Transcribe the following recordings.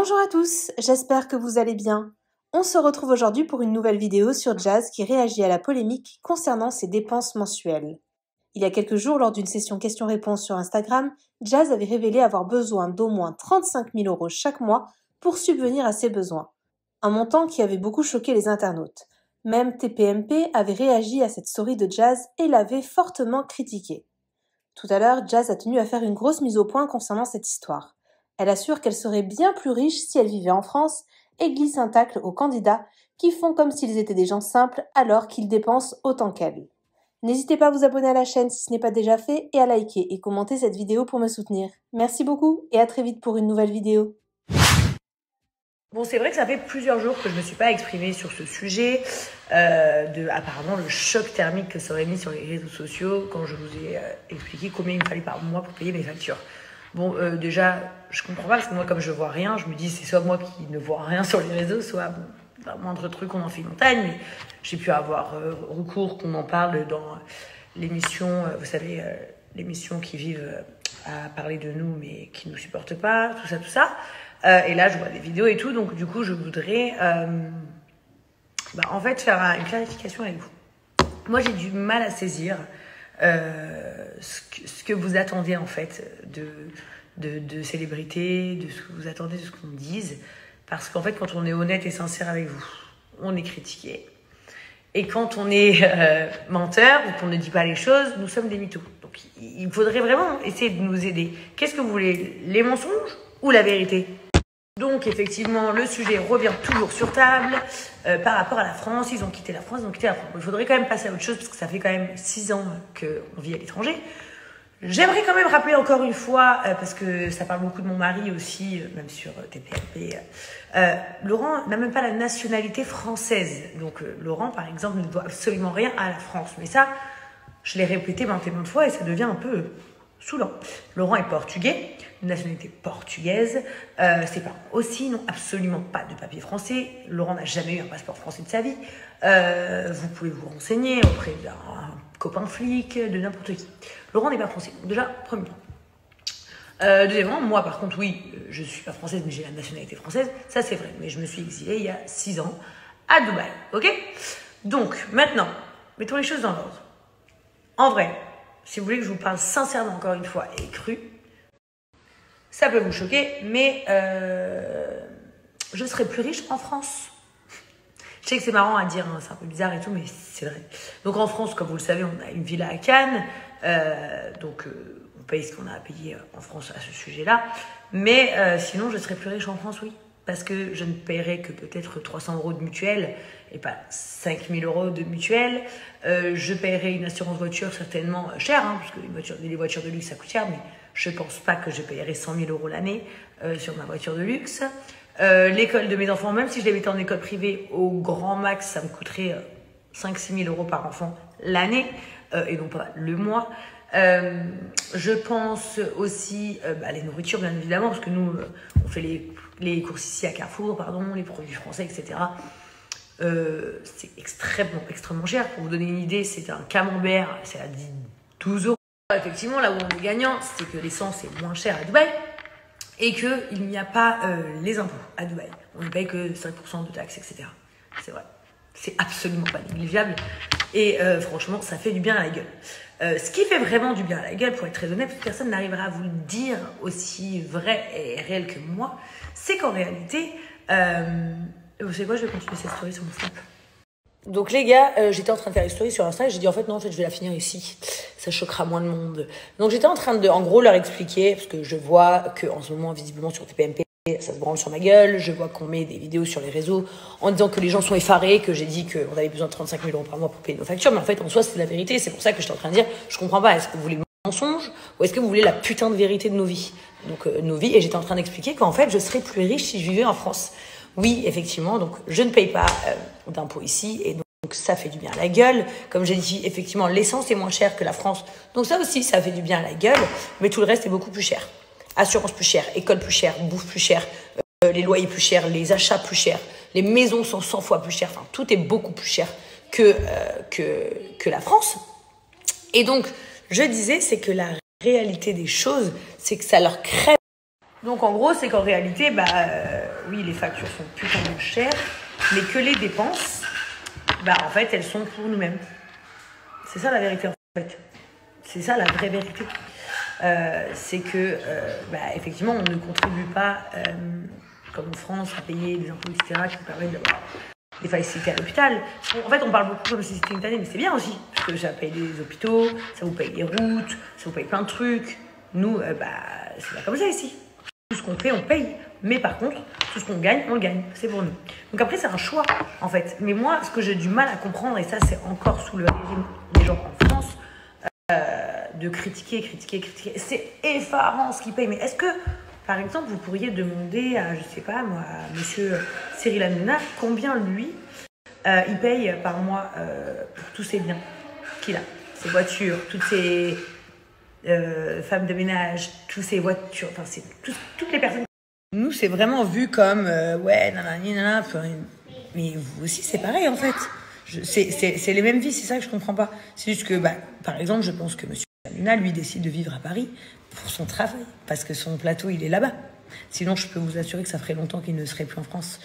Bonjour à tous, j'espère que vous allez bien. On se retrouve aujourd'hui pour une nouvelle vidéo sur Jazz qui réagit à la polémique concernant ses dépenses mensuelles. Il y a quelques jours, lors d'une session questions-réponses sur Instagram, Jazz avait révélé avoir besoin d'au moins 35 000 € chaque mois pour subvenir à ses besoins. Un montant qui avait beaucoup choqué les internautes. Même TPMP avait réagi à cette story de Jazz et l'avait fortement critiquée. Tout à l'heure, Jazz a tenu à faire une grosse mise au point concernant cette histoire. Elle assure qu'elle serait bien plus riche si elle vivait en France et glisse un tacle aux candidats qui font comme s'ils étaient des gens simples alors qu'ils dépensent autant qu'elle. N'hésitez pas à vous abonner à la chaîne si ce n'est pas déjà fait et à liker et commenter cette vidéo pour me soutenir. Merci beaucoup et à très vite pour une nouvelle vidéo. Bon, c'est vrai que ça fait plusieurs jours que je ne me suis pas exprimée sur ce sujet, apparemment le choc thermique que ça aurait mis sur les réseaux sociaux quand je vous ai expliqué combien il me fallait par mois pour payer mes factures. Bon, déjà, je comprends pas parce que moi, comme je vois rien, je me dis c'est soit moi qui ne vois rien sur les réseaux, soit bon, moindre truc, on en fait une montagne, mais j'ai pu avoir recours qu'on en parle dans l'émission, vous savez, l'émission qui vivent à parler de nous mais qui ne nous supportent pas, tout ça. Et là, je vois des vidéos et tout, donc du coup, je voudrais en fait faire une clarification avec vous. Moi, j'ai du mal à saisir ce que vous attendez en fait de célébrités, de ce que vous attendez de ce qu'on dise, parce qu'en fait, quand on est honnête et sincère avec vous, on est critiqué. Et quand on est menteur ou qu'on ne dit pas les choses, nous sommes des mythos. Donc, il faudrait vraiment essayer de nous aider. Qu'est-ce que vous voulez, les mensonges ou la vérité ? Donc, effectivement, le sujet revient toujours sur table par rapport à la France. Ils ont quitté la France, Il faudrait quand même passer à autre chose parce que ça fait quand même 6 ans qu'on vit à l'étranger. J'aimerais quand même rappeler encore une fois, parce que ça parle beaucoup de mon mari aussi, même sur TPMP, Laurent n'a même pas la nationalité française. Donc, Laurent, par exemple, ne doit absolument rien à la France. Mais ça, je l'ai répété maintes et maintes fois et ça devient un peu saoulant. Laurent est portugais, une nationalité portugaise. Ses parents aussi n'ont absolument pas de papier français. Laurent n'a jamais eu un passeport français de sa vie. Vous pouvez vous renseigner auprès d'un copain flic, de n'importe qui. Laurent n'est pas français. Donc déjà, premier point. Deuxièmement, moi par contre, oui, je suis pas française, mais j'ai la nationalité française. Ça, c'est vrai. Mais je me suis exilée il y a 6 ans à Dubaï. Ok ? Donc, maintenant, mettons les choses dans l'ordre. En vrai, si vous voulez que je vous parle sincèrement, encore une fois, et cru, ça peut vous choquer, mais je serais plus riche en France. Je sais que c'est marrant à dire, hein, c'est un peu bizarre et tout, mais c'est vrai. Donc en France, comme vous le savez, on a une villa à Cannes, on paye ce qu'on a à payer en France à ce sujet-là. Mais sinon, je serais plus riche en France, oui. Parce que je ne paierais que peut-être 300 € de mutuelle et pas 5 000 € de mutuelle. Je paierais une assurance voiture certainement chère, hein, parce que les voitures de luxe, ça coûte cher, mais je ne pense pas que je paierais 100 000 € l'année sur ma voiture de luxe. L'école de mes enfants, même si je les mettais en école privée, au grand max, ça me coûterait 5 000 – 6 000 € par enfant l'année, et non pas le mois. Je pense aussi les nourritures, bien évidemment, parce que nous, on fait les courses ici à Carrefour, les produits français, etc. C'est extrêmement cher. Pour vous donner une idée, c'est un camembert, c'est à 12 €. Effectivement, là où on est gagnant, c'est que l'essence est moins chère à Dubaï et qu'il n'y a pas les impôts à Dubaï. On ne paye que 5% de taxes, etc. C'est vrai. C'est absolument pas négligeable. Et franchement, ça fait du bien à la gueule. Ce qui fait vraiment du bien à la gueule, pour être très honnête, parce que personne n'arrivera à vous le dire aussi vrai et réel que moi, c'est qu'en réalité, vous savez quoi, je vais continuer cette story sur mon Snap. Donc les gars, j'étais en train de faire une story sur Insta et j'ai dit en fait non, je vais la finir ici, ça choquera moins de monde. Donc j'étais en train de, en gros, leur expliquer, parce que je vois qu'en ce moment, visiblement sur TPMP, ça se branle sur ma gueule, je vois qu'on met des vidéos sur les réseaux en disant que les gens sont effarés, que j'ai dit qu'on avait besoin de 35 000 € par mois pour payer nos factures, mais en fait en soi c'est la vérité, c'est pour ça que j'étais en train de dire, je comprends pas, est-ce que vous voulez le mensonge ou est-ce que vous voulez la putain de vérité de nos vies? Donc nos vies, et j'étais en train d'expliquer qu'en fait je serais plus riche si je vivais en France. Oui, effectivement, donc je ne paye pas d'impôts ici et donc ça fait du bien à la gueule. Comme j'ai dit, effectivement, l'essence est moins chère que la France. Donc ça aussi, ça fait du bien à la gueule. Mais tout le reste est beaucoup plus cher. Assurance plus chère, école plus chère, bouffe plus chère, les loyers plus chers, les achats plus chers, les maisons sont 100 fois plus chères. Enfin, tout est beaucoup plus cher que la France. Et donc, je disais, c'est que la réalité des choses, c'est que ça leur crève. Donc, en gros, c'est qu'en réalité, oui, les factures sont putain de chères, mais que les dépenses, en fait, elles sont pour nous-mêmes. C'est ça la vérité, en fait. C'est ça la vraie vérité. C'est que, effectivement, on ne contribue pas, comme en France, à payer des impôts, etc., qui nous permettent d'avoir des facilités à l'hôpital. En fait, on parle beaucoup comme si c'était une tannée, mais c'est bien aussi, parce que ça paye les hôpitaux, ça vous paye les routes, ça vous paye plein de trucs. Nous, c'est pas comme ça ici. Tout ce qu'on fait, on paye. Mais par contre, tout ce qu'on gagne, on le gagne. C'est pour nous. Donc après, c'est un choix, en fait. Mais moi, ce que j'ai du mal à comprendre, et ça, c'est encore sous le régime des gens en France, de critiquer. C'est effarant ce qu'ils payent. Mais est-ce que, par exemple, vous pourriez demander à, je sais pas moi, à monsieur Cyril Hanouna, combien lui, il paye par mois pour tous ses biens qu'il a, ses voitures, toutes ses femmes de ménage, toutes ses voitures, enfin, c'est toutes les personnes. Nous, c'est vraiment vu comme, ouais, nanana, mais vous aussi, c'est pareil, en fait. C'est les mêmes vies, c'est ça que je comprends pas. C'est juste que, par exemple, je pense que monsieur Hanouna, lui, décide de vivre à Paris pour son travail, parce que son plateau, il est là-bas. Sinon, je peux vous assurer que ça ferait longtemps qu'il ne serait plus en France.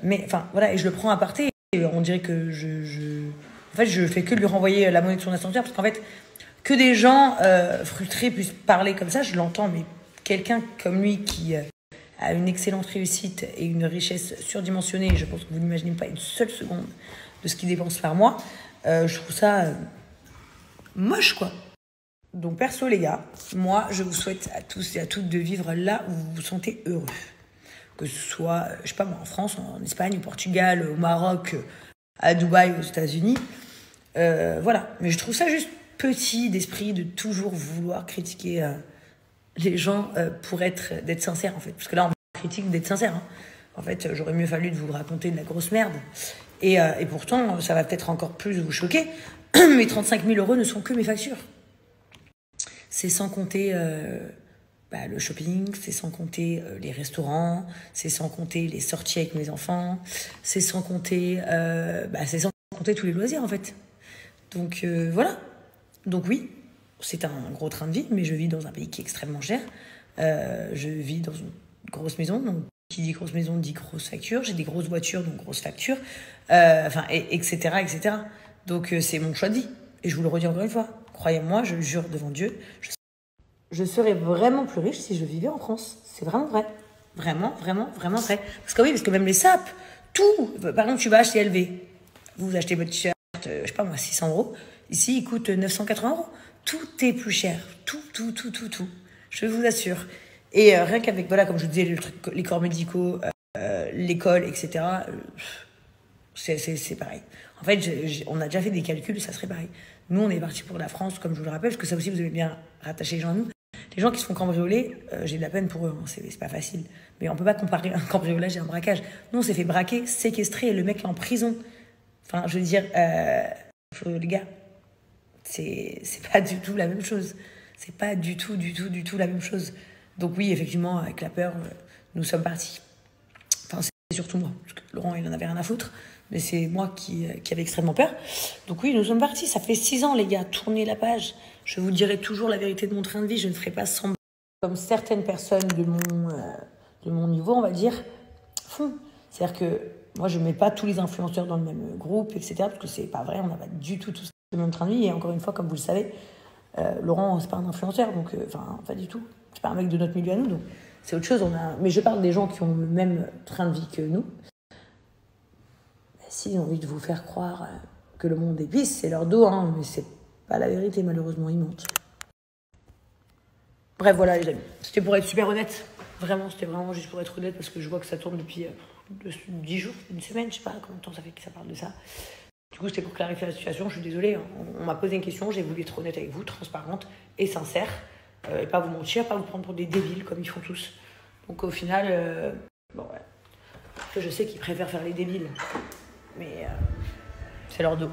Mais, enfin, voilà, et je le prends à parté, et on dirait que en fait, je fais que lui renvoyer la monnaie de son ascenseur, parce qu'en fait, que des gens frustrés puissent parler comme ça, je l'entends, mais quelqu'un comme lui qui a une excellente réussite et une richesse surdimensionnée, je pense que vous n'imaginez pas une seule seconde de ce qu'il dépense par mois, je trouve ça moche, quoi. Donc perso, les gars, moi, je vous souhaite à tous et à toutes de vivre là où vous vous sentez heureux. Que ce soit, je sais pas moi, en France, en Espagne, au Portugal, au Maroc, à Dubaï, aux États-Unis. Voilà. Mais je trouve ça juste petit d'esprit de toujours vouloir critiquer les gens pour d'être sincère, en fait. Parce que là, on critique d'être sincère. Hein. En fait, j'aurais mieux fallu de vous raconter de la grosse merde. Et pourtant, ça va peut-être encore plus vous choquer. Mes 35 000 € ne sont que mes factures. C'est sans compter le shopping, c'est sans compter les restaurants, c'est sans compter les sorties avec mes enfants, c'est sans compter tous les loisirs, en fait. Donc, voilà. Donc oui, c'est un gros train de vie, mais je vis dans un pays qui est extrêmement cher. Je vis dans une grosse maison, donc qui dit grosse maison dit grosse facture. J'ai des grosses voitures, donc grosses factures, etc., etc. Donc c'est mon choix de vie. Et je vous le redis encore une fois, croyez-moi, je jure devant Dieu, je serais vraiment plus riche si je vivais en France. C'est vraiment vrai. Vraiment, vraiment, vraiment vrai. Parce que même les sapes, tout, par exemple, tu vas acheter LV, vous achetez votre t-shirt, je sais pas moi, 600 €. Ici, il coûte 980 €. Tout est plus cher. Tout. Je vous assure. Et rien qu'avec, voilà, comme je vous disais, les corps médicaux, l'école, etc., c'est pareil. En fait, on a déjà fait des calculs, ça serait pareil. Nous, on est parti pour la France, comme je vous le rappelle, parce que ça aussi, vous avez bien rattaché les gens à nous. Les gens qui se font cambrioler, j'ai de la peine pour eux, hein, c'est pas facile. Mais on peut pas comparer un cambriolage et un braquage. Nous, on s'est fait braquer, séquestrer, et le mec est en prison. Enfin, je veux dire, les gars, c'est pas du tout la même chose. C'est pas du tout la même chose. Donc oui, effectivement, avec la peur, nous sommes partis. Enfin, c'est surtout moi, parce que Laurent, il en avait rien à foutre. Mais c'est moi qui avait extrêmement peur. Donc oui, nous sommes partis. Ça fait 6 ans, les gars. Tournez la page. Je vous dirai toujours la vérité de mon train de vie. Je ne ferai pas semblant. Comme certaines personnes de mon niveau, on va dire, font. C'est-à-dire que moi, je ne mets pas tous les influenceurs dans le même groupe, etc. Parce que c'est pas vrai. On n'a pas du tout le même train de vie. Et encore une fois, comme vous le savez, Laurent, c'est pas un influenceur. Donc, pas du tout. C'est pas un mec de notre milieu à nous. Donc, c'est autre chose. Mais je parle des gens qui ont le même train de vie que nous. S'ils ont envie de vous faire croire que le monde est pisse, c'est leur dos, hein, mais c'est pas la vérité, malheureusement, ils mentent. Bref, voilà, les amis. C'était pour être super honnête. Vraiment, c'était vraiment juste pour être honnête, parce que je vois que ça tourne depuis 10 jours, une semaine, je sais pas combien de temps ça fait que ça parle de ça. Du coup, c'était pour clarifier la situation, je suis désolée. Hein. On m'a posé une question, j'ai voulu être honnête avec vous, transparente et sincère, et pas vous mentir, pas vous prendre pour des débiles, comme ils font tous. Donc au final, je sais qu'ils préfèrent faire les débiles. Mais c'est leur dos.